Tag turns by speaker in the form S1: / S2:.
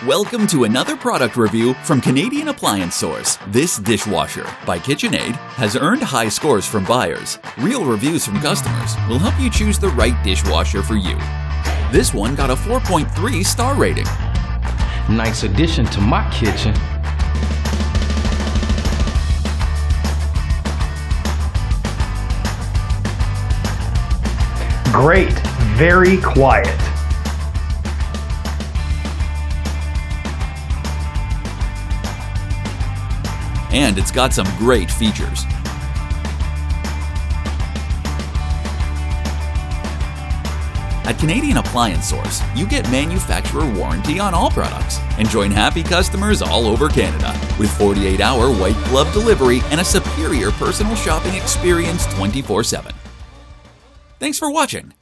S1: Welcome to another product review from Canadian Appliance Source. This dishwasher by KitchenAid has earned high scores from buyers. Real reviews from customers will help you choose the right dishwasher for you. This one got a 4.3 star rating.
S2: Nice addition to my kitchen.
S3: Great, very quiet.
S1: And it's got some great features. At Canadian Appliance Source, you get manufacturer warranty on all products and join happy customers all over Canada with 48-hour white glove delivery and a superior personal shopping experience 24/7. Thanks for watching.